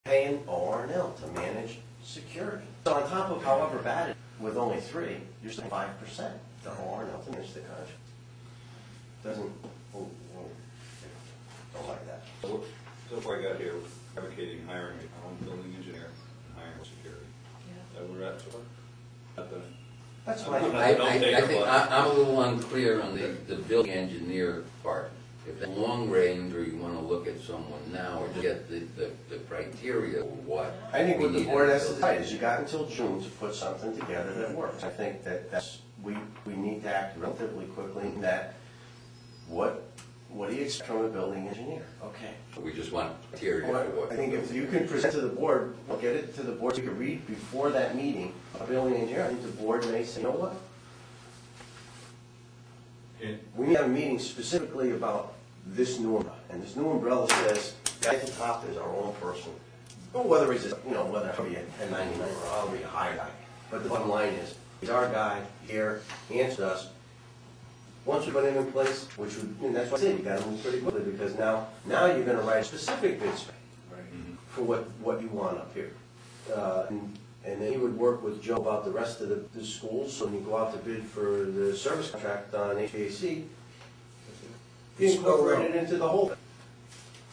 paying O&L to manage security. So on top of however bad it, with only 3, you're still 5% to O&L to manage the contract. Doesn't, don't like that. So far I got here, advocating hiring our own building engineer and hiring security. Yeah. That we're at so far? Not the. That's fine. I think I'm a little unclear on the building engineer part. If it's long range, or you want to look at someone now, or get the criteria of what. I think what the board has to decide is you got until June to put something together that works. I think that's, we need to act relatively quickly in that, what do you expect from a building engineer? Okay. We just want criteria. Well, I think if you can present to the board, we'll get it to the board, so you can read before that meeting, a building engineer, I think the board may say, you know what? We need to have a meeting specifically about this new umbrella, and this new umbrella says, guy at the top is our own person. Or whether he's, whether he'll be a 1099 or I'll be a higher guy. But the bottom line is, he's our guy here, he answers us. Once we put him in place, which would, and that's why I said you got to move pretty quickly, because now you're going to write a specific bid spec for what you want up here. And then he would work with Joe about the rest of the schools, so when you go out to bid for the service contract on HVAC, he incorporated it into the whole thing.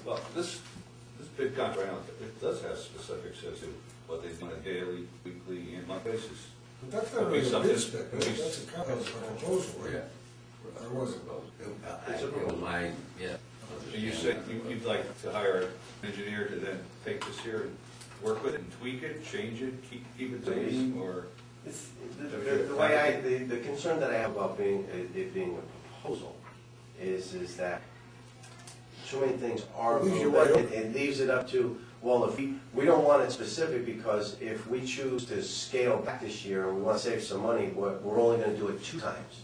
Well, this bid contract, it does have specifics as to what they do on a daily, weekly, and monthly basis. But that's not really a bid spec, that's a proposal, right? Yeah. Or was it? You said you'd like to hire an engineer to then take this here and work with it and tweak it, change it, keep it the same, or? The concern that I have about it being a proposal is that so many things are, it leaves it up to, well, if we don't want it specific, because if we choose to scale back this year and we want to save some money, we're only going to do it 2 times.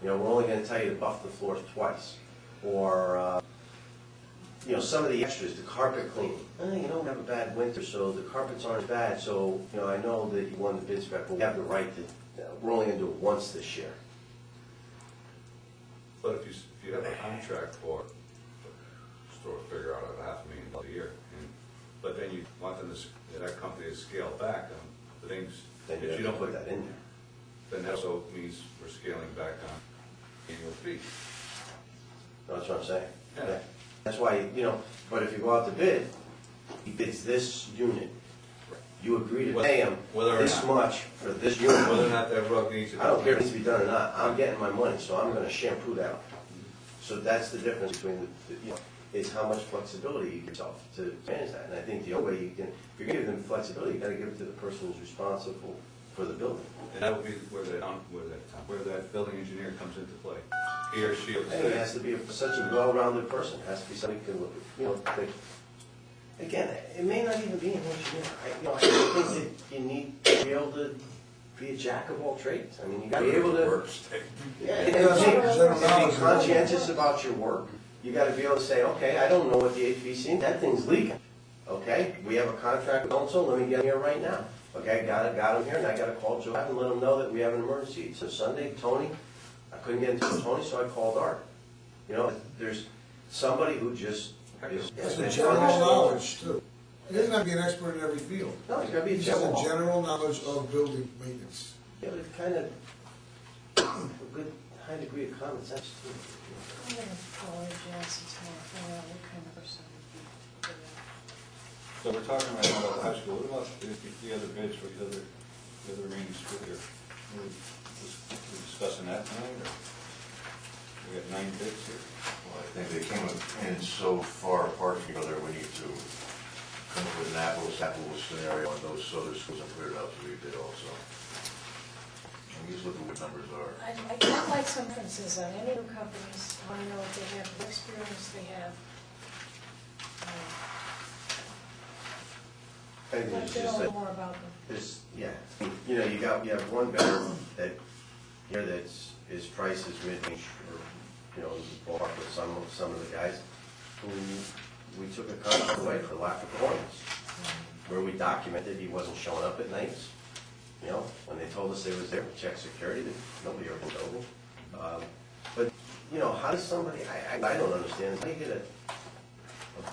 We're only going to tell you to buff the floors twice. Or, some of the extras, the carpet cleaning. We have a bad winter, so the carpets aren't bad. So, I know that you won the bid spec, but we have the right to, we're only going to do it once this year. But if you have a contract for store figure out at $500,000 a year, but then you want them that company to scale back on the things then that you don't put that in there. Then that also means we're scaling back on annual fee. That's what I'm saying. Yeah. That's why, but if you go out to bid, he bids this unit. You agree to pay him this much for this unit. Whether or not that rug needs to be done. I don't care if it needs to be done or not. I'm getting my money, so I'm going to shampoo that up. So that's the difference between is how much flexibility you give yourself to manage that. And I think the only way you can, if you're going to give them flexibility, you got to give it to the person who's responsible for the building. And that would be where that building engineer comes into play. He or she. And it has to be such a well-rounded person. It has to be somebody who can think. Again, it may not even be an engineer. I think that you need to be able to be a jack of all trades. I mean, you got to be able to. Be conscientious about your work. You got to be able to say, okay, I don't know what the HVAC, that thing's leaking. Okay, we have a contract with also. Let me get him here right now. Okay, got him here, and I got to call Joe and let him know that we have an emergency. So Sunday, Tony, I couldn't get into Tony, so I called Art. There's somebody who just is. That's a general knowledge, too. He doesn't have to be an expert in every field. No, he's got to be a He has a general knowledge of building maintenance. Yeah, but kind of a good high degree of common sense, too. I'm going to apologize to what kind of person would be for that. So we're talking right now about the high school. What about the other bids for the other remaining school year? We're discussing that tonight, or we got 9 bids here? Well, I think they came in so far apart from each other, we need to come up with an apples scenario on those other schools and put it out to rebid also. And just look at what numbers are. I'd like some references on any new companies. I want to know if they have the experience they have. I think I'd it's like to just know that more about them. you have one vendor that here that's his price is mid-range, or ballpark with some of the guys who we took a contract away for lack of performance, where we documented he wasn't showing up at nights. When they told us they was there, we checked security, that nobody ever told me. But how does somebody? I don't understand. How do you get a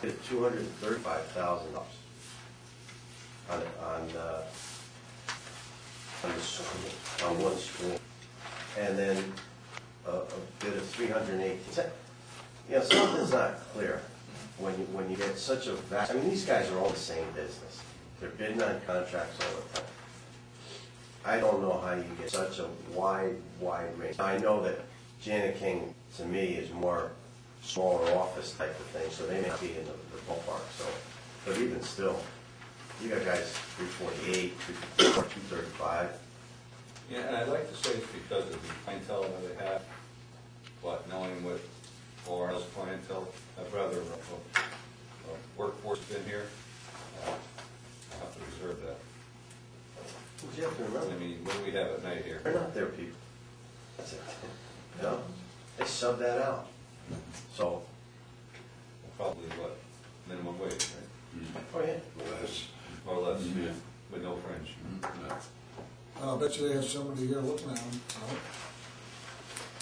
bid of $235,000? on one school, and then a bid of 318. You know, something's not clear when you get such a vast, I mean, these guys are all the same business. They're bidding on contracts all the time. I don't know how you get such a wide range. I know that Janet King, to me, is more smaller office type of thing, so they may not be in the ballpark, so, but even still, you got guys 348, 235. Yeah, and I'd like to say it's because of the clientele that they have, but knowing what ORL's clientele, I'd rather a workforce been here, I have to reserve that. You have to remember, I mean, what do we have at night here? they're not their people. That's it. No, they sub that out. So, Probably what, minimum wage, right? oh yeah. More or less, Yeah. with no fringe. I'll bet you they have somebody here looking at them.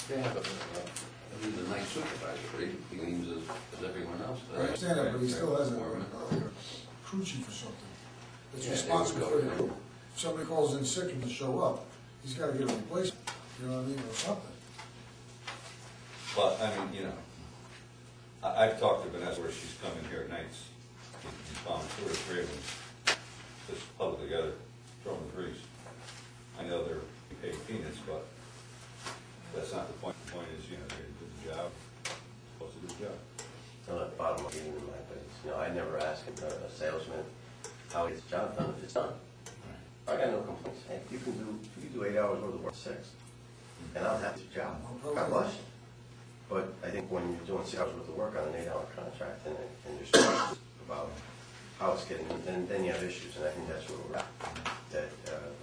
They have he's a nice supervisor, but he leaves as everyone else does. I understand that, but he still has a Foreman. crew chief or something. That's Yeah, responsible there for we the go. crew. If somebody calls in sick and doesn't show up, he's gotta get a replacement, you know what I mean, or something. But, I mean, you know, I've talked to Vanessa where she's coming here at nights, he's found 2 or 3 of them, just huddled together, throwing the grease. I know they're paid peanuts, but that's not the point. The point is, you know, they did the job, supposed to do the job. So at the bottom of even in my business, you know, I never ask a salesman how he gets the job done if it's done. I got no complaints. Hey, you can do 8 hours worth of work, 6, and I'm happy with the job. God bless you. But I think when you're doing 6 hours worth of work on an 8-hour contract and you're stressed about how it's getting, then you have issues, and I think that's where we're at, that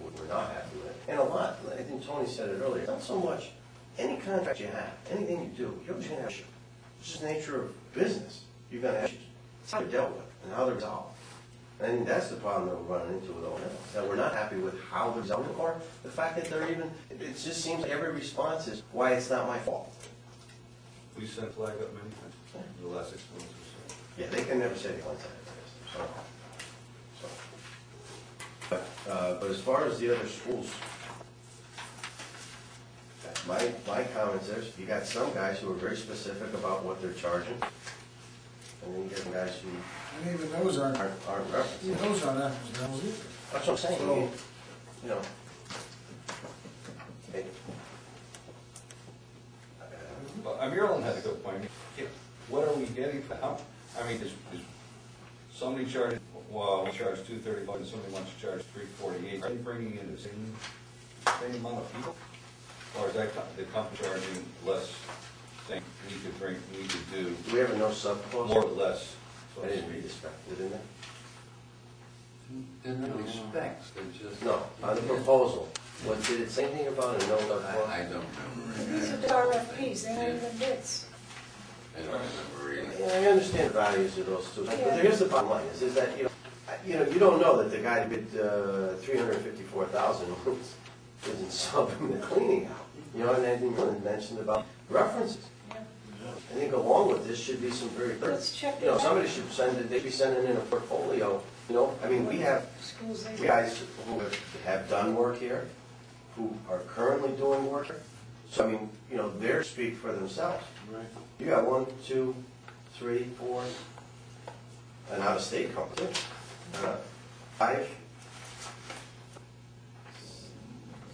we're not happy with. And a lot, I think Tony said it earlier, not so much any contract you have, anything you do, you're always gonna have issues. It's just the nature of business. You're gonna have issues. It's how they're dealt with and how they're resolved. And I think that's the problem that we're running into with O&M, that we're not happy with how they're resolved, or the fact that they're even, it just seems like every response is, why it's not my fault. We sent flag up many times, in the last 6 months or so. Yeah, they can never say they want that. But as far as the other schools, my comments is, you got some guys who are very specific about what they're charging, and then you get some guys who And even those aren't, aren't referencing. even those aren't apples to apples either. That's what I'm saying, So- you know. Hey. Well, Maryland had a good point. What are we getting for how? I mean, is somebody charging, well, we charge $235 and somebody wants to charge $348. Are they bringing in the same amount of people? Or is that the company charging less, saying we could do Do we have a no sub clause? more or less? So I to didn't read speak. this back, didn't I? They're not really specs, they're just. No, on the proposal, what, did it say anything about a no sub clause? I don't remember. These are the RFPs, they're not even bids. I don't remember reading. Yeah, I understand the values of those two, but here's the bottom line, is that, you don't know that the guy who bid $354,000 isn't subbing the cleaning out. You know, and anything really mentioned about references. I think along with this should be some very clear. Let's check You know, it out. somebody should they be sending in a portfolio, I mean, we have Schools, they. guys who have done work here, who are currently doing work here. So, I mean, they speak for themselves. Right. You got 1, 2, 3, 4, an out-of-state company, 5,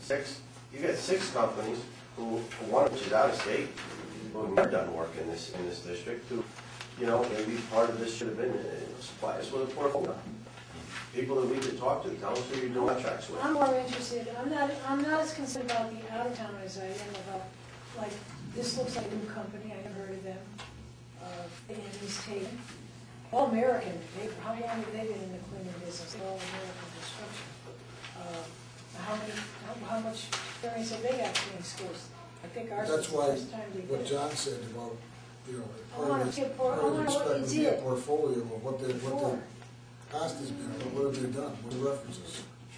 6. You got 6 companies who one of which is out-of-state, who have never done work in this district, who, maybe part of this should have been supply us with a portfolio. People that we could talk to, tell us who you're doing contracts with. I'm more interested, I'm not as concerned about the out-of-town as I am about, like, this looks like a new company, I never heard of them. And he's taken, all American, how long have they been in the cleaning business? They're all American construction. How much experience have they got cleaning schools? I think ours is That's the why, first time they did. what John said about, I part wanna of see his, a por- I part of wanna the know what spec would you be a did. portfolio of what their Before. cost has been, what have they done, what are the references.